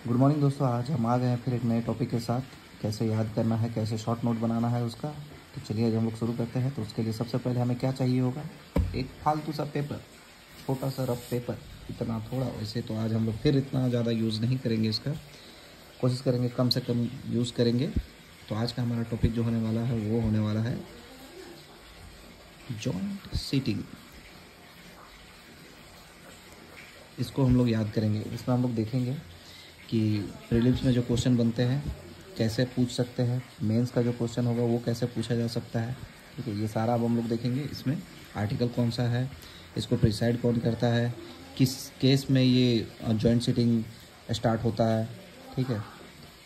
Good morning दोस्तों। आज हम आ गए हैं फिर एक नए टॉपिक के साथ। कैसे याद करना है, कैसे शॉर्ट नोट बनाना है उसका। तो चलिए आज हम लोग शुरू करते हैं। तो उसके लिए सबसे पहले हमें क्या चाहिए होगा, एक फालतू सा पेपर, छोटा सा रफ पेपर। इतना थोड़ा, वैसे तो आज हम लोग फिर इतना ज़्यादा यूज़ नहीं करेंगे इसका, कोशिश करेंगे कम से कम यूज़ करेंगे। तो आज का हमारा टॉपिक जो होने वाला है वो होने वाला है जॉइंट सीटिंग। इसको हम लोग याद करेंगे। इसमें हम लोग देखेंगे कि प्रीलिम्स में जो क्वेश्चन बनते हैं कैसे पूछ सकते हैं, मेंस का जो क्वेश्चन होगा वो कैसे पूछा जा सकता है। ठीक है, ये सारा अब हम लोग देखेंगे। इसमें आर्टिकल कौन सा है, इसको प्रिसाइड कौन करता है, किस केस में ये जॉइंट सीटिंग स्टार्ट होता है, ठीक है,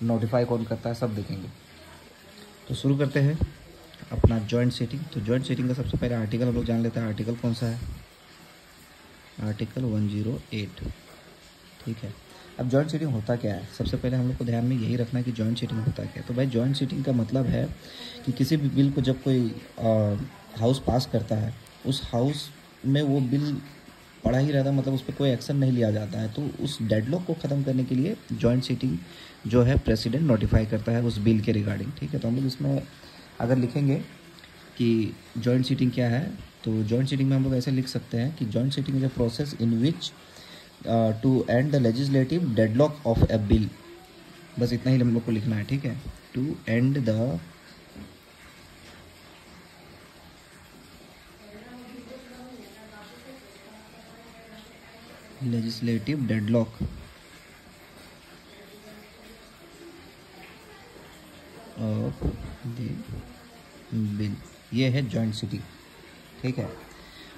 नोटिफाई कौन करता है, सब देखेंगे। तो शुरू करते हैं अपना जॉइंट सीटिंग। तो जॉइंट सीटिंग का सबसे पहले आर्टिकल हम लोग जान लेते हैं। आर्टिकल कौन सा है, आर्टिकल 108। ठीक है, अब जॉइंट सीटिंग होता क्या है, सबसे पहले हम लोग को ध्यान में यही रखना है कि जॉइंट सीटिंग होता क्या है। तो भाई जॉइंट सीटिंग का मतलब है कि किसी भी बिल को जब कोई हाउस पास करता है, उस हाउस में वो बिल पड़ा ही रहता है, मतलब उस पर कोई एक्शन नहीं लिया जाता है। तो उस डेडलॉक को ख़त्म करने के लिए जॉइंट सीटिंग जो है प्रेसिडेंट नोटिफाई करता है उस बिल के रिगार्डिंग। ठीक है, तो हम लोग इसमें अगर लिखेंगे कि जॉइंट सीटिंग क्या है, तो जॉइंट सीटिंग में हम लोग ऐसे लिख सकते हैं कि joint sitting is a process in which to end the legislative deadlock of a bill. बस इतना ही हम लोग को लिखना है। ठीक है, to end the legislative deadlock of the bill, ये है जॉइंट सीटिंग। ठीक है,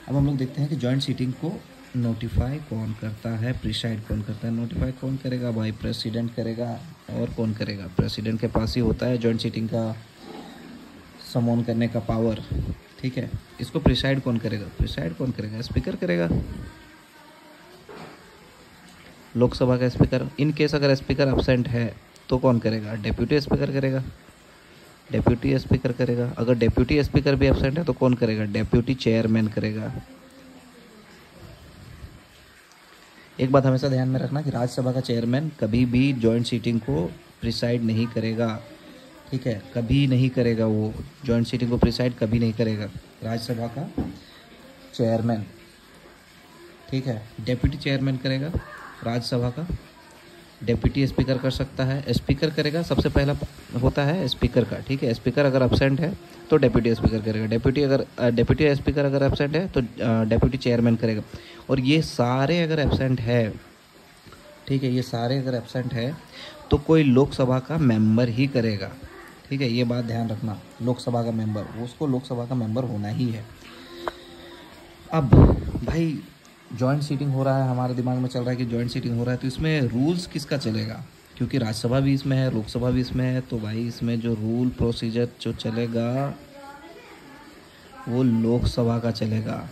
अब हम लोग देखते हैं कि जॉइंट सीटिंग को नोटिफाई कौन करता है, प्रिसाइड कौन करता है। नोटिफाई कौन करेगा भाई, प्रेसिडेंट करेगा। और कौन करेगा, प्रेसिडेंट के पास ही होता है जॉइंट सीटिंग का समोन करने का पावर। ठीक है, इसको प्रिसाइड कौन करेगा, प्रिसाइड कौन करेगा, स्पीकर करेगा, लोकसभा का स्पीकर। इन केस अगर स्पीकर अब्सेंट है तो कौन करेगा, डेप्यूटी स्पीकर करेगा, डेप्यूटी स्पीकर करेगा। अगर डेप्यूटी स्पीकर भी एब्सेंट है तो कौन करेगा, डेप्यूटी चेयरमैन करेगा। एक बात हमेशा ध्यान में रखना कि राज्यसभा का चेयरमैन कभी भी जॉइंट सीटिंग को प्रिसाइड नहीं करेगा। ठीक है, कभी नहीं करेगा, वो जॉइंट सीटिंग को प्रिसाइड कभी नहीं करेगा राज्यसभा का चेयरमैन। ठीक है, डेप्यूटी चेयरमैन करेगा राज्यसभा का, डेप्यूटी स्पीकर कर सकता है, स्पीकर करेगा। सबसे पहला होता है स्पीकर का। ठीक है, स्पीकर अगर एब्सेंट है तो डेप्यूटी स्पीकर करेगा, डेप्यूटी स्पीकर अगर एब्सेंट है तो डेप्यूटी चेयरमैन करेगा। और ये सारे अगर एब्सेंट है, ठीक है, ये सारे अगर एब्सेंट है तो कोई लोकसभा का मेंबर ही करेगा। ठीक है, ये बात ध्यान रखना, लोकसभा का मेंबर, उसको लोकसभा का मेंबर होना ही है। अब भाई जॉइंट सीटिंग हो रहा है, हमारे दिमाग में चल रहा है कि जॉइंट सीटिंग हो रहा है, तो इसमें रूल्स किसका चलेगा, क्योंकि राज्यसभा भी इसमें है, लोकसभा भी इसमें है। तो भाई इसमें जो रूल प्रोसीजर जो चलेगा वो लोकसभा का चलेगा,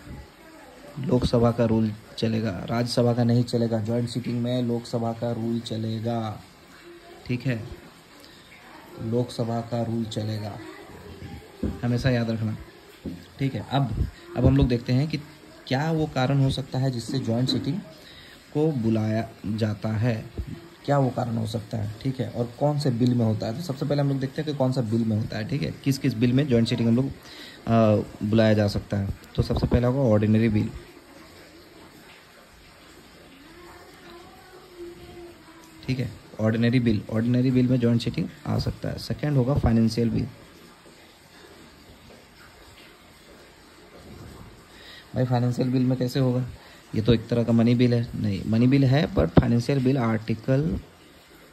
लोकसभा का रूल चलेगा, राज्यसभा का नहीं चलेगा। जॉइंट सीटिंग में लोकसभा का रूल चलेगा। ठीक है, लोकसभा का रूल चलेगा, हमेशा याद रखना। ठीक है, अब हम लोग देखते हैं कि क्या वो कारण हो सकता है जिससे जॉइंट सीटिंग को बुलाया जाता है, क्या वो कारण हो सकता है। ठीक है, और कौन से बिल में होता है। तो सबसे पहले हम लोग देखते हैं कि कौन सा बिल में होता है। ठीक है, किस किस बिल में जॉइंट सीटिंग हम लोग बुलाया जा सकता है। तो सबसे पहला होगा ऑर्डिनरी बिल। ठीक है, ऑर्डिनरी बिल में जॉइंट सीटिंग आ सकता है। सेकेंड होगा फाइनेंशियल बिल। भाई फाइनेंशियल बिल में कैसे होगा, ये तो एक तरह का मनी बिल है, नहीं मनी बिल है but financial bill article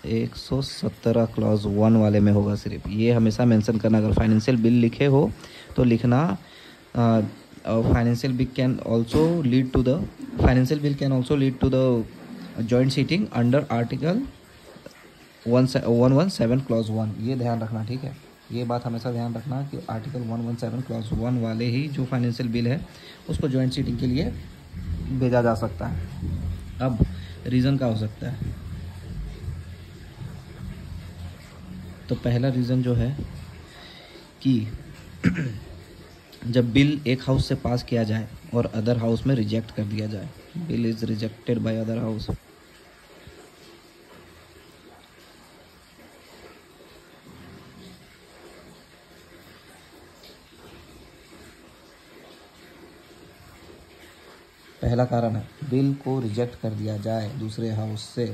117 clause 1 वाले में होगा सिर्फ। ये हमेशा मेंशन करना, अगर फाइनेंशियल बिल लिखे हो तो लिखना financial bill can also lead to the joint sitting under article 117 clause 1, ये ध्यान रखना। ठीक है, ये बात हमेशा ध्यान रखना कि आर्टिकल 117 क्लॉज 1 वाले ही जो फाइनेंशियल बिल है उसको जॉइंट सीटिंग के लिए भेजा जा सकता है। अब रीज़न क्या हो सकता है, तो पहला रीज़न जो है कि जब बिल एक हाउस से पास किया जाए और अदर हाउस में रिजेक्ट कर दिया जाए, bill is rejected by other house, पहला कारण है बिल को रिजेक्ट कर दिया जाए दूसरे हाउस से।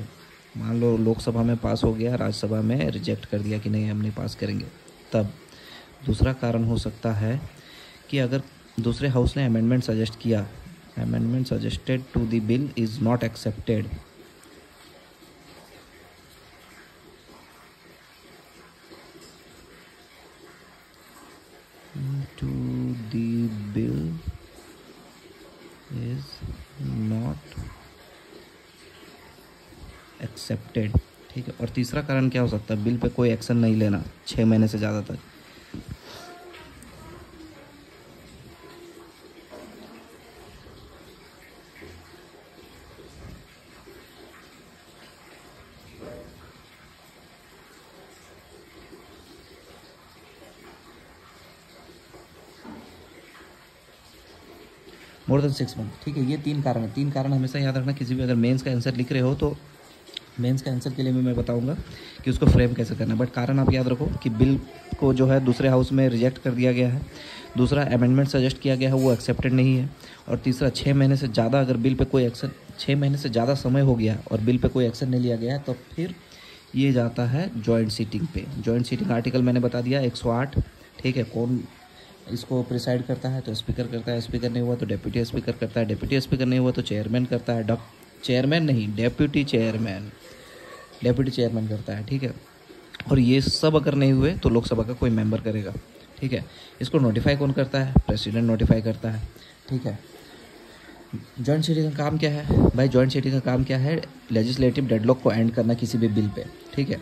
मान लो लोकसभा में पास हो गया, राज्यसभा में रिजेक्ट कर दिया कि नहीं हम नहीं पास करेंगे, तब दूसरा कारण हो सकता है कि अगर दूसरे हाउस ने अमेंडमेंट सजेस्ट किया, amendment suggested to the bill is not accepted, to the bill is not accepted। ठीक है, और तीसरा कारण क्या हो सकता है, बिल पे कोई एक्शन नहीं लेना 6 महीने से ज़्यादा तक। More than 6 month. ठीक है, ये 3 कारण है। 3 कारण हमेशा याद रखना, किसी भी अगर मेंस का आंसर लिख रहे हो तो मेंस का आंसर के लिए भी मैं बताऊंगा कि उसको फ्रेम कैसे करना है, बट कारण आप याद रखो कि बिल को जो है दूसरे हाउस में रिजेक्ट कर दिया गया है, दूसरा अमेंडमेंट सजेस्ट किया गया है वो एक्सेप्टेड नहीं है, और तीसरा 6 महीने से ज़्यादा अगर बिल पे कोई एक्शन, 6 महीने से ज़्यादा समय हो गया और बिल पे कोई एक्शन नहीं लिया गया है तो फिर ये जाता है जॉइंट सीटिंग पे। जॉइंट सीटिंग आर्टिकल मैंने बता दिया 108। ठीक है, कौन इसको प्रिसाइड करता है तो स्पीकर करता है, स्पीकर नहीं हुआ तो डेप्यूटी स्पीकर करता है, डेप्यूटी स्पीकर नहीं हुआ तो चेयरमैन करता है, चेयरमैन नहीं डेप्यूटी चेयरमैन, डेप्यूटी चेयरमैन करता है। ठीक है, और ये सब अगर नहीं हुए तो लोकसभा का कोई मेंबर करेगा। ठीक है, इसको नोटिफाई कौन करता है, प्रेसिडेंट नोटिफाई करता है। ठीक है, जॉइंट सीटिंग का काम क्या है भाई, जॉइंट सीटिंग का काम क्या है, लेजिस्लेटिव डेडलॉक को एंड करना किसी भी बिल पे। ठीक है,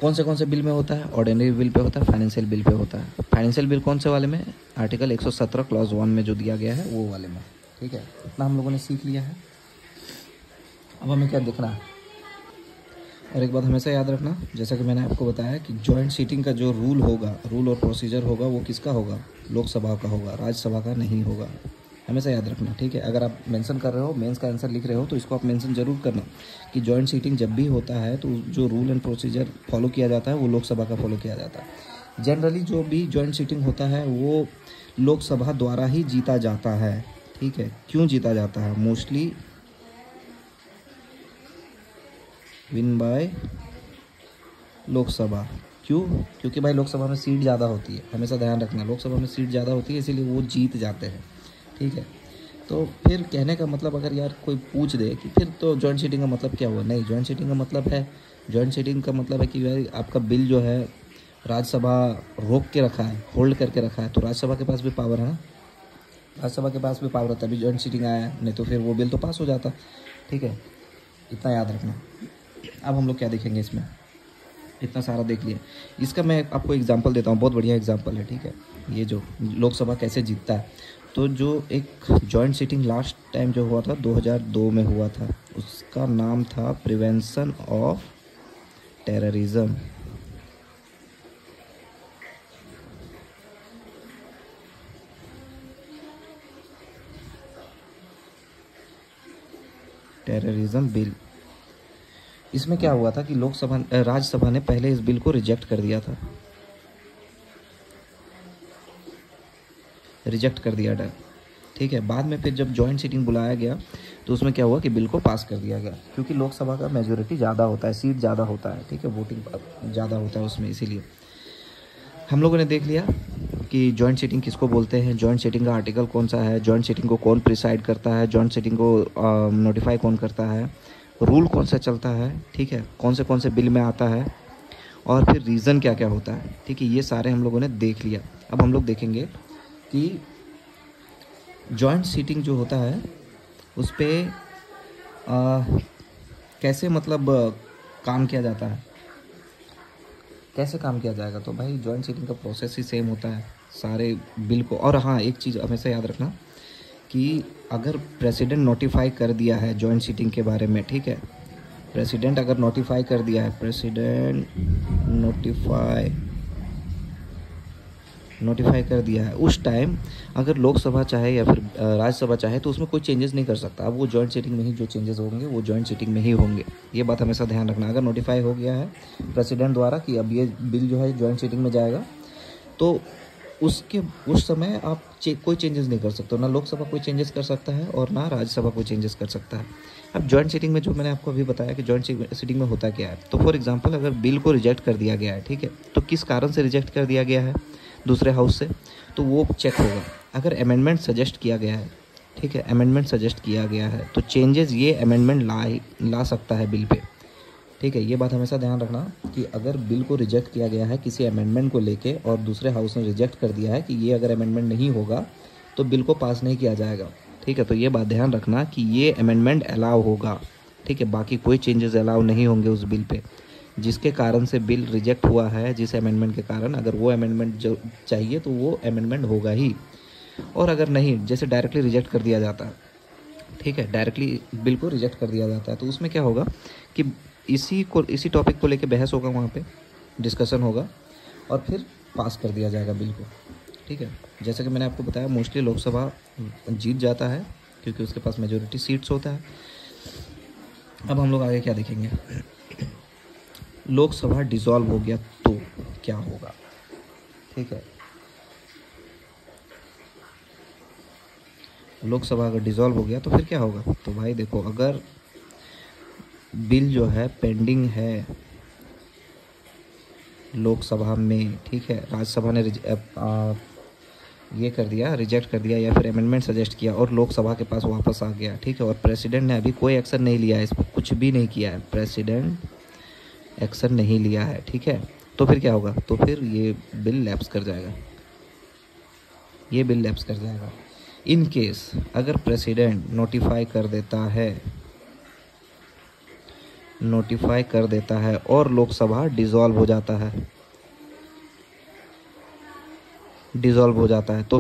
कौन से बिल में होता है, ऑर्डिनरी बिल पे होता है, फाइनेंशियल बिल पे होता है। फाइनेंशियल बिल कौन से वाले में, आर्टिकल 117 क्लॉज 1 में जो दिया गया है वो वाले में। ठीक है, इतना हम लोगों ने सीख लिया है। अब हमें क्या देखना है, और एक बात हमेशा याद रखना, जैसा कि मैंने आपको बताया कि जॉइंट सीटिंग का जो रूल होगा, रूल और प्रोसीजर होगा वो किसका होगा, लोकसभा का होगा, राज्यसभा का नहीं होगा। हमेशा याद रखना। ठीक है, अगर आप मेंशन कर रहे हो, मेंस का आंसर लिख रहे हो तो इसको आप मेंशन जरूर करना कि जॉइंट सीटिंग जब भी होता है तो जो रूल एंड प्रोसीजर फॉलो किया जाता है वो लोकसभा का फॉलो किया जाता है। जनरली जो भी जॉइंट सीटिंग होता है वो लोकसभा द्वारा ही जीता जाता है। ठीक है, क्यों जीता जाता है, मोस्टली विन बाय लोकसभा। क्यों, क्योंकि भाई लोकसभा में सीट ज़्यादा होती है, हमेशा ध्यान रखना लोकसभा में सीट ज़्यादा होती है इसीलिए वो जीत जाते हैं। ठीक है, तो फिर कहने का मतलब अगर यार कोई पूछ दे कि फिर तो जॉइंट सीटिंग का मतलब क्या हुआ, नहीं, जॉइंट सीटिंग का मतलब है, जॉइंट सीटिंग का मतलब है कि भाई आपका बिल जो है राज्यसभा रोक के रखा है, होल्ड करके रखा है, तो राज्यसभा के पास भी पावर है ना, राज्यसभा के पास भी पावर होता है, अभी जॉइंट सीटिंग आया है, नहीं तो फिर वो बिल तो पास हो जाता। ठीक है, इतना याद रखना। अब हम लोग क्या देखेंगे इसमें, इतना सारा देख लिया, इसका मैं आपको एग्जांपल देता हूँ, बहुत बढ़िया एग्जांपल है। ठीक है, ये जो लोकसभा कैसे जीतता है, तो जो एक जॉइंट सीटिंग लास्ट टाइम जो हुआ था 2002 में हुआ था, उसका नाम था prevention of terrorism. Terrorism bill. इसमें क्या हुआ था कि लोकसभा राज्यसभा ने पहले इस बिल को रिजेक्ट कर दिया था, रिजेक्ट कर दिया था। ठीक है, बाद में फिर जब जॉइंट सीटिंग बुलाया गया तो उसमें क्या हुआ कि बिल को पास कर दिया गया, क्योंकि लोकसभा का मेजोरिटी ज़्यादा होता है, सीट ज़्यादा होता है। ठीक है, वोटिंग ज़्यादा होता है उसमें, इसीलिए हम लोगों ने देख लिया कि जॉइंट सीटिंग किसको बोलते हैं, जॉइंट सीटिंग का आर्टिकल कौन सा है, जॉइंट सीटिंग को कौन प्रिसाइड करता है, जॉइंट सीटिंग को नोटिफाई कौन करता है, रूल कौन सा चलता है। ठीक है, कौन से बिल में आता है, और फिर रीज़न क्या क्या होता है। ठीक है, ये सारे हम लोगों ने देख लिया। अब हम लोग देखेंगे कि जॉइंट सीटिंग जो होता है उस पर कैसे मतलब काम किया जाता है, कैसे काम किया जाएगा। तो भाई जॉइंट सीटिंग का प्रोसेस ही सेम होता है सारे बिल को। और हाँ, एक चीज़ हमेशा याद रखना कि अगर प्रेसिडेंट नोटिफाई कर दिया है जॉइंट सीटिंग के बारे में, ठीक है, प्रेसिडेंट अगर नोटिफाई कर दिया है, प्रेसिडेंट नोटिफाई कर दिया है, उस टाइम अगर लोकसभा चाहे या फिर राज्यसभा चाहे तो उसमें कोई चेंजेस नहीं कर सकता। अब वो जॉइंट सीटिंग में ही जो चेंजेस होंगे वो जॉइंट सीटिंग में ही होंगे, ये बात हमेशा ध्यान रखना। अगर नोटिफाई हो गया है प्रेसिडेंट द्वारा कि अब ये बिल जो है जॉइंट सीटिंग में जाएगा, तो उसके उस समय आप कोई चेंजेस नहीं कर सकते हो, ना लोकसभा कोई चेंजेस कर सकता है और ना राज्यसभा कोई चेंजेस कर सकता है। अब जॉइंट सीटिंग में जो मैंने आपको अभी बताया कि जॉइंट सीटिंग में होता क्या है, तो फॉर एग्जांपल अगर बिल को रिजेक्ट कर दिया गया है, ठीक है, तो किस कारण से रिजेक्ट कर दिया गया है दूसरे हाउस से, तो वो चेक होगा। अगर अमेंडमेंट सजेस्ट किया गया है, ठीक है, अमेंडमेंट सजेस्ट किया गया है, तो चेंजेस ये अमेंडमेंट ला सकता है बिल पे, ठीक है। ये बात हमेशा ध्यान रखना कि अगर बिल को रिजेक्ट किया गया है किसी अमेंडमेंट को लेके और दूसरे हाउस ने रिजेक्ट कर दिया है कि ये अगर अमेंडमेंट नहीं होगा तो बिल को पास नहीं किया जाएगा, ठीक है। तो ये बात ध्यान रखना कि ये अमेंडमेंट अलाउ होगा, ठीक है, बाकी कोई चेंजेस अलाउ नहीं होंगे उस बिल पे। जिसके कारण से बिल रिजेक्ट हुआ है, जिस अमेंडमेंट के कारण, अगर वो अमेंडमेंट जो चाहिए तो वो अमेंडमेंट होगा ही। और अगर नहीं, जैसे डायरेक्टली रिजेक्ट कर दिया जाता है, ठीक है, डायरेक्टली बिल को रिजेक्ट कर दिया जाता है, तो उसमें क्या होगा कि इसी टॉपिक को लेके बहस होगा, वहाँ पे डिस्कशन होगा और फिर पास कर दिया जाएगा बिल को, ठीक है। जैसा कि मैंने आपको बताया, मोस्टली लोकसभा जीत जाता है क्योंकि उसके पास मेजोरिटी सीट्स होता है। अब हम लोग आगे क्या देखेंगे, लोकसभा डिसॉल्व हो गया तो क्या होगा, ठीक है। लोकसभा अगर डिसॉल्व हो गया तो फिर क्या होगा, तो भाई देखो, अगर बिल जो है पेंडिंग है लोकसभा में, ठीक है, राज्यसभा ने ये कर दिया, रिजेक्ट कर दिया या फिर अमेंडमेंट सजेस्ट किया और लोकसभा के पास वापस आ गया, ठीक है, और प्रेसिडेंट ने अभी कोई एक्शन नहीं लिया है, इस पर कुछ भी नहीं किया है, प्रेसिडेंट एक्शन नहीं लिया है, ठीक है, तो फिर क्या होगा, तो फिर ये बिल लैप्स कर जाएगा, ये बिल लैप्स कर जाएगा। इन केस अगर प्रेसिडेंट नोटिफाई कर देता है और लोकसभा डिसॉल्व हो जाता है तो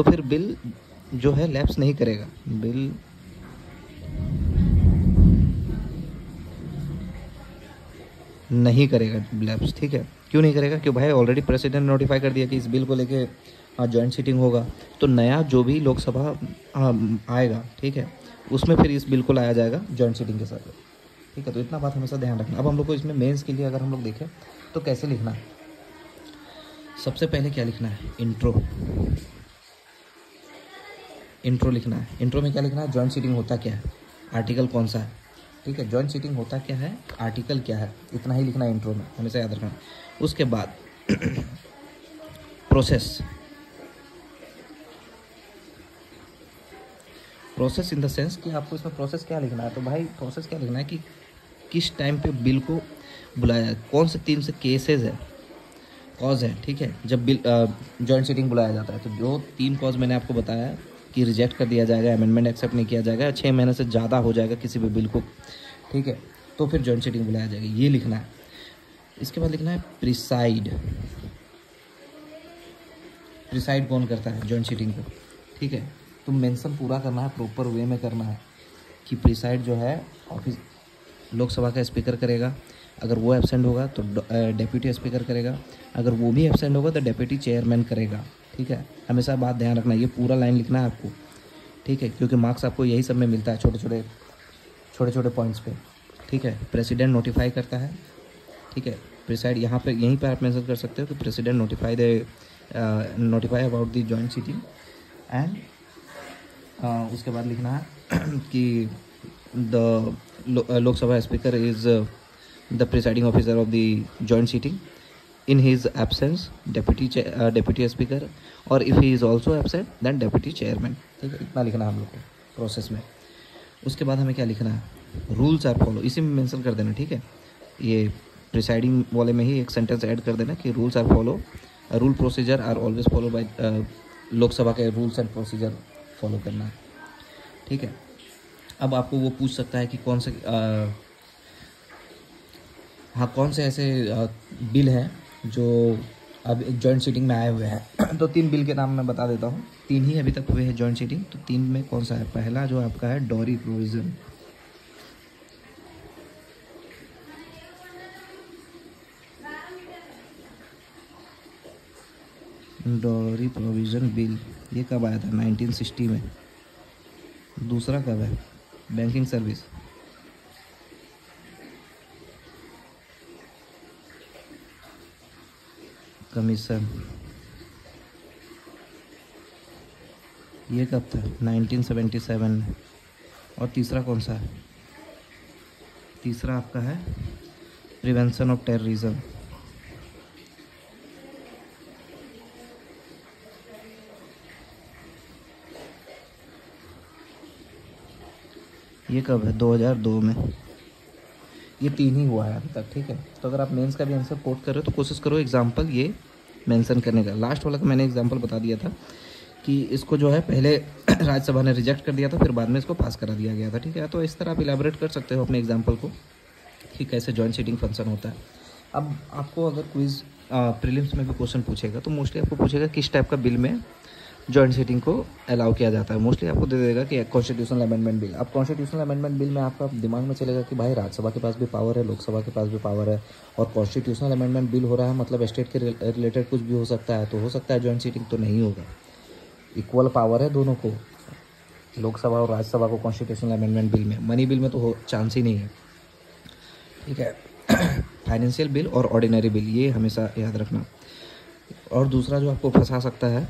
फिर बिल जो है लैप्स नहीं करेगा, बिल नहीं करेगा लैप्स, ठीक है। क्यों नहीं करेगा, क्यों भाई, ऑलरेडी प्रेसिडेंट नोटिफाई कर दिया कि इस बिल को लेके जॉइंट सीटिंग होगा, तो नया जो भी लोकसभा आएगा, ठीक है, उसमें फिर इस बिल को लाया जाएगा जॉइंट सीटिंग के साथ, ठीक है। तो इतना बात हमेशा ध्यान रखना। अब हम लोग को इसमें मेंस के लिए अगर हम लोग देखें तो कैसे लिखना है, सबसे पहले क्या लिखना है, इंट्रो लिखना है। इंट्रो में क्या लिखना है, जॉइंट सीटिंग होता क्या है, आर्टिकल कौन सा है, ठीक है, जॉइंट सीटिंग होता क्या है, आर्टिकल क्या है, इतना ही लिखना है इंट्रो में, हमेशा याद रखना। उसके बाद प्रोसेस इन द सेंस कि आपको इसमें प्रोसेस क्या लिखना है, तो भाई प्रोसेस क्या लिखना है कि किस टाइम पे बिल को बुलाया जाए, कौन से 3 से केसेस है, कॉज है, ठीक है, जब बिल जॉइंट सीटिंग बुलाया जाता है। तो जो 3 कॉज मैंने आपको बताया है कि रिजेक्ट कर दिया जाएगा, अमेंडमेंट एक्सेप्ट नहीं किया जाएगा, 6 महीने से ज़्यादा हो जाएगा किसी भी बिल को, ठीक है, तो फिर जॉइंट सीटिंग बुलाया जाएगा, ये लिखना है। इसके बाद लिखना है प्रिसाइड कौन करता है जॉइंट सीटिंग को, ठीक है, तो मेंशन पूरा करना है, प्रॉपर वे में करना है कि प्रिसाइड जो है ऑफिस लोकसभा का स्पीकर करेगा, अगर वो एब्सेंट होगा तो डेप्यूटी स्पीकर करेगा, अगर वो भी एब्सेंट होगा तो डेप्यूटी चेयरमैन करेगा, ठीक है। हमेशा बात ध्यान रखना, ये पूरा लाइन लिखना है आपको, ठीक है, क्योंकि मार्क्स आपको यही सब में मिलता है, छोटे छोटे पॉइंट्स पे, ठीक है। प्रेसिडेंट नोटिफाई करता है, ठीक है, प्रिसाइड यहाँ पे यहीं पर आप मेंशन कर सकते हो कि president notify about the joint sitting and उसके बाद लिखना है कि the Lok Sabha speaker is the presiding officer of the joint sitting, in his absence deputy speaker, और if he is also absent then deputy chairman, ठीक है, इतना लिखना है हम लोग को प्रोसेस में। उसके बाद हमें क्या लिखना है, रूल्स आर फॉलो, इसी में मेंशन कर देना, ठीक है, ये प्रिसाइडिंग वाले में ही एक सेंटेंस ऐड कर देना कि rules are follow, rule procedure are always follow by, Lok Sabha के रूल्स एंड प्रोसीजर फॉलो करना है, ठीक है। अब आपको वो पूछ सकता है कि कौन से कौन से ऐसे बिल हैं जो अब जॉइंट सीटिंग में आए हुए हैं तो 3 बिल के नाम मैं बता देता हूँ, 3 ही अभी तक हुए हैं जॉइंट सीटिंग, तो 3 में कौन सा है, पहला जो आपका है डॉरी प्रोविज़न, बिल, ये कब आया था, 1960 में। दूसरा कब है, बैंकिंग सर्विस, कमीशन, ये कब था? 1977 में। और तीसरा कौन सा है? तीसरा आपका है प्रिवेंशन ऑफ टेररिज्म। ये कब है? 2002 में। ये 3 ही हुआ है अभी तक, ठीक है। तो अगर आप मेंस का भी आंसर कोट कर रहे हो तो कोशिश करो एग्जाम्पल ये मेंशन करने का। लास्ट वाला का मैंने एग्जाम्पल बता दिया था कि इसको जो है पहले राज्यसभा ने रिजेक्ट कर दिया था, फिर बाद में इसको पास करा दिया गया था, ठीक है। तो इस तरह आप इलेबोरेट कर सकते हो अपने एग्जाम्पल को कि कैसे जॉइंट सीटिंग फंक्शन होता है। अब आपको अगर क्विज प्रीलिम्स में भी क्वेश्चन पूछेगा तो मोस्टली आपको पूछेगा किस टाइप का बिल में जॉइंट सीटिंग को अलाउ किया जाता है। मोस्टली आपको दे देगा कि कॉन्स्टिट्यूशनल अमेंडमेंट बिल। अब कॉन्स्टिट्यूशनल अमेंडमेंट बिल में आपका दिमाग में चलेगा कि भाई राज्यसभा के पास भी पावर है, लोकसभा के पास भी पावर है, और कॉन्स्टिट्यूशनल अमेंडमेंट बिल हो रहा है मतलब स्टेट के रिलेटेड कुछ भी हो सकता है, तो हो सकता है जॉइंट सीटिंग। तो नहीं होगा, इक्वल पावर है दोनों को, लोकसभा और राज्यसभा को कॉन्स्टिट्यूशनल अमेंडमेंट बिल में। मनी बिल में तो हो चांस ही नहीं है, ठीक है। फाइनेंशियल बिल और ऑर्डिनरी बिल, ये हमेशा याद रखना। और दूसरा जो आपको फंसा सकता है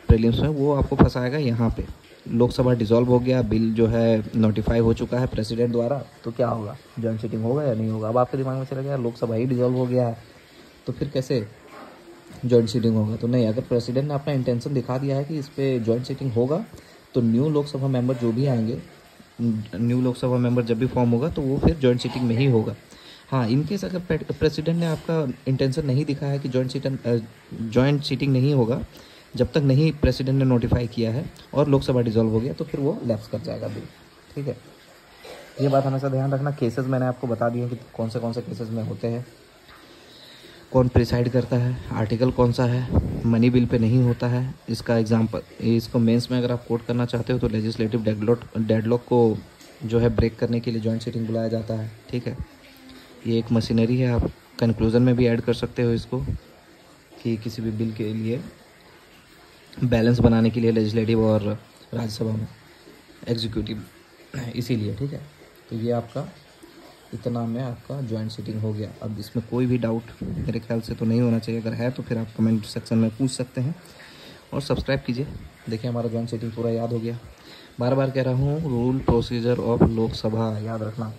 प्रीलिम्स में, वो आपको फंसाएगा यहाँ पे। लोकसभा डिसॉल्व हो गया, बिल जो है नोटिफाई हो चुका है प्रेसिडेंट द्वारा, तो क्या होगा? जॉइंट सीटिंग होगा या नहीं होगा? अब आपके दिमाग में चला गया लोकसभा ही डिसॉल्व हो गया है तो फिर कैसे जॉइंट सीटिंग होगा? तो नहीं, अगर प्रेसिडेंट ने अपना इंटेंशन दिखा दिया है कि इस पर जॉइंट सीटिंग होगा तो न्यू लोकसभा मेंबर जो भी आएंगे, न्यू लोकसभा मेंबर जब भी फॉर्म होगा तो वो फिर जॉइंट सीटिंग में ही होगा। हाँ, इनकेस अगर प्रेसिडेंट ने आपका इंटेंशन नहीं दिखाया है कि जॉइंट सीटिंग नहीं होगा, जब तक नहीं प्रेसिडेंट ने नोटिफाई किया है और लोकसभा डिसॉल्व हो गया, तो फिर वो लैप्स कर जाएगा बिल, ठीक है। ये बात हमेशा ध्यान रखना। केसेस मैंने आपको बता दिए कि कौन से केसेस में होते हैं, कौन प्रिसाइड करता है, आर्टिकल कौन सा है, मनी बिल पे नहीं होता है। इसका एग्जाम्पल, इसको मेंस में अगर आप कोट करना चाहते हो तो लेजिस्लेटिव डेडलॉक को जो है ब्रेक करने के लिए जॉइंट सीटिंग बुलाया जाता है, ठीक है। ये एक मशीनरी है, आप कंक्लूजन में भी ऐड कर सकते हो इसको कि किसी भी बिल के लिए बैलेंस बनाने के लिए लेजिस्लेटिव और राज्यसभा में एग्जीक्यूटिव, इसीलिए, ठीक है। तो ये आपका इतना में आपका जॉइंट सीटिंग हो गया। अब इसमें कोई भी डाउट मेरे ख्याल से तो नहीं होना चाहिए, अगर है तो फिर आप कमेंट सेक्शन में पूछ सकते हैं और सब्सक्राइब कीजिए। देखिए हमारा जॉइंट सीटिंग पूरा याद हो गया। बार बार कह रहा हूँ, रूल प्रोसीजर ऑफ लोकसभा याद रखना।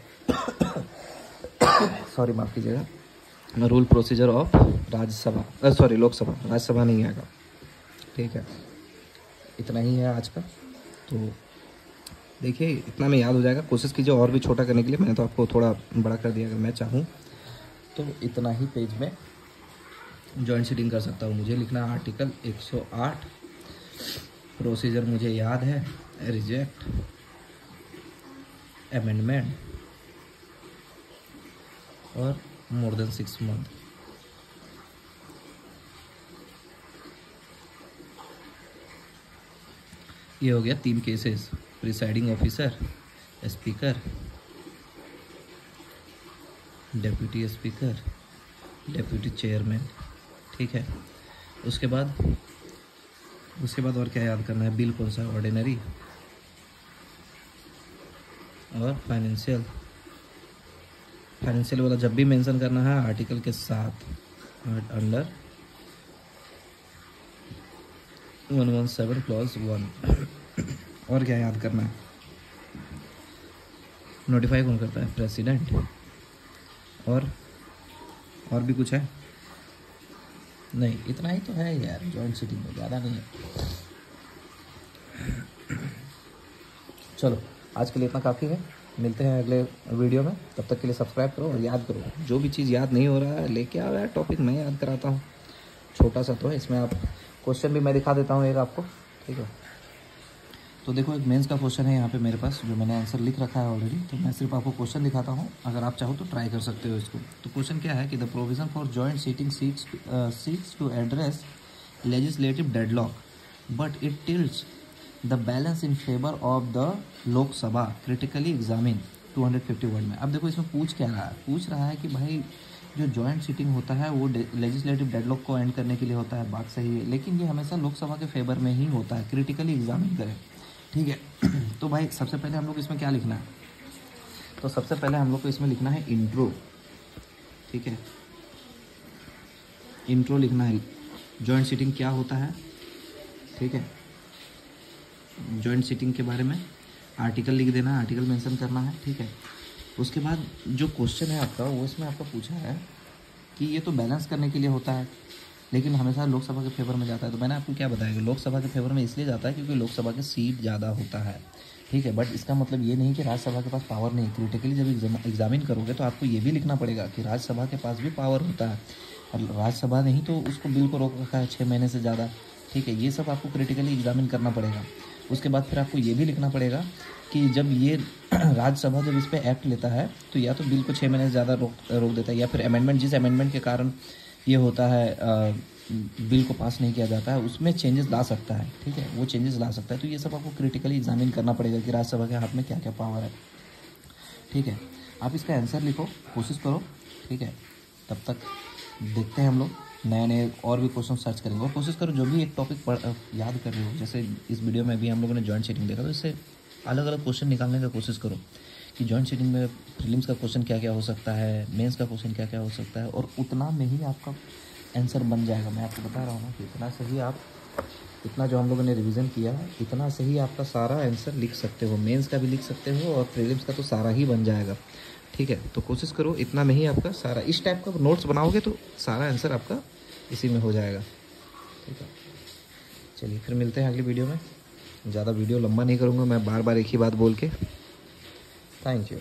सॉरी, माफ़ कीजिएगा, rule procedure of Rajya Sabha, sorry Lok Sabha, Rajya Sabha नहीं आएगा, ठीक है। इतना ही है आज का। तो देखिए इतना में याद हो जाएगा। कोशिश कीजिए और भी छोटा करने के लिए, मैंने तो आपको थोड़ा बड़ा कर दिया। अगर मैं चाहूँ तो इतना ही पेज में जॉइंट सीटिंग कर सकता हूँ। मुझे लिखना है आर्टिकल 108, प्रोसीजर मुझे याद है, रिजेक्ट, अमेंडमेंट और मोर देन 6 मंथ। ये हो गया 3 cases, presiding officer, speaker, deputy speaker, deputy chairman, ठीक है। उसके बाद और क्या याद करना है? बिल कौन सा है? ऑर्डिनरी और फाइनेंशियल वाला जब भी मेंशन करना है आर्टिकल के साथ, अंडर 117 क्लॉज 1। और क्या याद करना है? नोटिफाई कौन करता है? प्रेसिडेंट। और भी कुछ है? नहीं, इतना ही तो है यार जॉइंट सीटिंग में, ज़्यादा नहीं है। चलो आज के लिए इतना काफ़ी है, मिलते हैं अगले वीडियो में। तब तक के लिए सब्सक्राइब करो और याद करो, जो भी चीज़ याद नहीं हो रहा है लेके आओ यार, टॉपिक मैं याद कराता हूँ। छोटा सा तो है, इसमें आप क्वेश्चन भी मैं दिखा देता हूँ एक आपको, ठीक है। तो देखो एक मेंस का क्वेश्चन है यहाँ पे मेरे पास, जो मैंने आंसर लिख रखा है ऑलरेडी, तो मैं सिर्फ आपको क्वेश्चन दिखाता हूँ, अगर आप चाहो तो ट्राई कर सकते हो इसको। तो क्वेश्चन क्या है कि the provision for joint sitting seeks to address legislative deadlock but it tilts the balance in favour of the Lok Sabha, critically examine 250 word में। अब देखो इसमें पूछ क्या रहा है? पूछ रहा है कि भाई जो जॉइंट सीटिंग होता है वो लेजिस्लेटिव डेडलॉक को एंड करने के लिए होता है, बात सही है, लेकिन ये हमेशा लोकसभा के फेवर में ही होता है, क्रिटिकली एग्जामिन करें, ठीक है। तो भाई सबसे पहले हम लोग इसमें क्या लिखना है? तो सबसे पहले हम लोग को इसमें लिखना है इंट्रो, ठीक है। इंट्रो लिखना है, जॉइंट सीटिंग क्या होता है, ठीक है। जॉइंट सीटिंग के बारे में आर्टिकल लिख देना है, आर्टिकल मेंशन करना है, ठीक है। उसके बाद जो क्वेश्चन है आपका वो इसमें आपका पूछा है कि ये तो बैलेंस करने के लिए होता है लेकिन हमेशा लोकसभा के फेवर में जाता है। तो मैंने आपको क्या बताया कि लोकसभा के फेवर में इसलिए जाता है क्योंकि लोकसभा की सीट ज़्यादा होता है, ठीक है। बट इसका मतलब ये नहीं कि राज्यसभा के पास पावर नहीं। क्रिटिकली जब एग्जामिन करोगे तो आपको ये भी लिखना पड़ेगा कि राज्यसभा के पास भी पावर होता है और राज्यसभा नहीं तो उसको बिल को रोक रखा है 6 महीने से ज़्यादा, ठीक है। ये सब आपको क्रिटिकली एग्जामिन करना पड़ेगा। उसके बाद फिर आपको ये भी लिखना पड़ेगा कि जब ये राज्यसभा जब इस पर एक्ट लेता है तो या तो बिल को 6 महीने से ज़्यादा रोक देता है या फिर अमेंडमेंट, जिस अमेंडमेंट के कारण ये होता है बिल को पास नहीं किया जाता है उसमें चेंजेस ला सकता है, ठीक है, वो चेंजेस ला सकता है। तो ये सब आपको क्रिटिकली एग्जामिन करना पड़ेगा कि राज्यसभा के हाथ में क्या क्या पावर है, ठीक है। आप इसका आंसर लिखो, कोशिश करो, ठीक है। तब तक देखते हैं हम लोग नए नए और भी क्वेश्चन सर्च करेंगे और कोशिश करो जो भी एक टॉपिक याद कर रहे हो, जैसे इस वीडियो में भी हम लोगों ने जॉइंट सीटिंग देखा तो इससे अलग अलग क्वेश्चन निकालने का कोशिश करो कि जॉइंट सीटिंग में प्रीलिम्स का क्वेश्चन क्या क्या हो सकता है, मेंस का क्वेश्चन क्या क्या हो सकता है, और उतना में ही आपका आंसर बन जाएगा। मैं आपको बता रहा हूँ ना कि इतना सही आप, इतना जो हम लोगों ने रिवीजन किया है इतना सही आपका सारा आंसर लिख सकते हो, मेंस का भी लिख सकते हो और प्रीलिम्स का तो सारा ही बन जाएगा, ठीक है। तो कोशिश करो इतना में ही आपका सारा, इस टाइप का नोट्स बनाओगे तो सारा आंसर आपका इसी में हो जाएगा, ठीक है। चलिए फिर मिलते हैं अगली वीडियो में। ज़्यादा वीडियो लंबा नहीं करूँगा मैं, बार बार एक ही बात बोल के। Thank you.